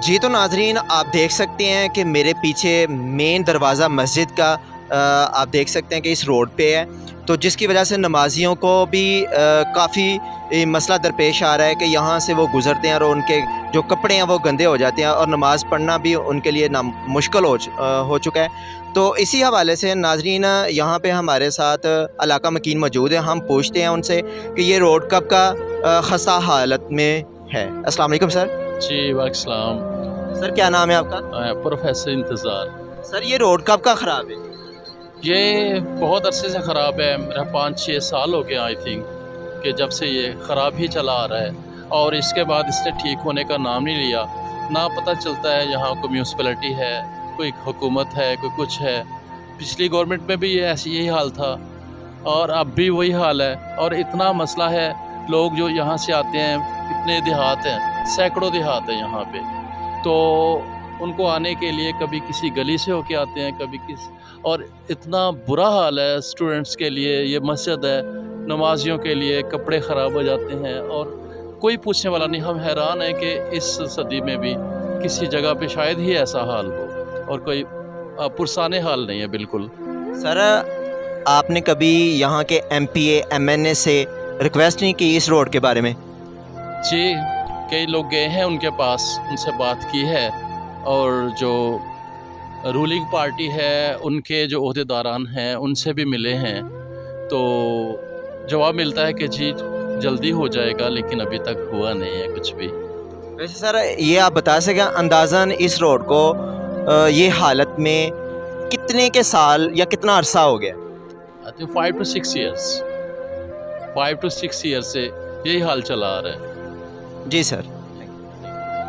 جی تو ناظرین آپ دیکھ سکتے ہیں کہ میرے پیچھے مین دروازہ مسجد کا آپ دیکھ سکتے ہیں کہ اس روڈ پہ ہے، تو جس کی وجہ سے نمازیوں کو بھی کافی مسئلہ درپیش آ رہا ہے کہ یہاں سے وہ گزرتے ہیں اور ان کے جو کپڑے ہیں وہ گندے ہو جاتے ہیں اور نماز پڑھنا بھی ان کے لیے مشکل ہو چکا ہے۔ تو اسی حوالے سے ناظرین یہاں پہ ہمارے ساتھ علاقہ مکین موجود ہیں، ہم پوچھتے ہیں ان سے کہ یہ روڈ کب کا خستہ حالت میں ہے۔ السلام علیکم سر۔ جی وعلیکم السلام۔ سر کیا نام ہے آپ کا؟ پروفیسر انتظار۔ سر یہ روڈ کب کا خراب ہے؟ یہ بہت عرصے سے خراب ہے، میرا 5-6 سال ہو گیا آئی تھنک کہ جب سے یہ خراب ہی چلا آ رہا ہے، اور اس کے بعد اس نے ٹھیک ہونے کا نام نہیں لیا۔ نہ پتہ چلتا ہے یہاں کوئی میونسپلٹی ہے، کوئی حکومت ہے، کوئی کچھ ہے۔ پچھلی گورنمنٹ میں بھی یہی حال تھا اور اب بھی وہی حال ہے، اور اتنا مسئلہ ہے۔ لوگ جو یہاں سے آتے ہیں، اتنے دیہات ہیں، سینکڑوں دیہات ہیں یہاں پہ، تو ان کو آنے کے لیے کبھی کسی گلی سے ہو کے آتے ہیں، کبھی اور اتنا برا حال ہے اسٹوڈنٹس کے لیے۔ یہ مسجد ہے، نمازیوں کے لیے کپڑے خراب ہو جاتے ہیں اور کوئی پوچھنے والا نہیں۔ ہم حیران ہیں کہ اس صدی میں بھی کسی جگہ پہ شاید ہی ایسا حال ہو، اور کوئی پرسانے حال نہیں ہے بالکل۔ سر آپ نے کبھی یہاں کے M P A M N A سے ریکویسٹ نہیں کی اس روڈ کے بارے میں؟ جی کئی لوگ گئے ہیں ان کے پاس، ان سے بات کی ہے، اور جو رولنگ پارٹی ہے ان کے جو عہدیداران ہیں ان سے بھی ملے ہیں، تو جواب ملتا ہے کہ جی جلدی ہو جائے گا، لیکن ابھی تک ہوا نہیں ہے کچھ بھی۔ ویسے سر یہ آپ بتا سکیں اندازاً اس روڈ کو یہ حالت میں کتنے کے سال یا کتنا عرصہ ہو گیا؟ 5 to 6 ایئرس 5 to 6 ایئرس سے یہی حال چلا آ رہا ہے۔ جی سر۔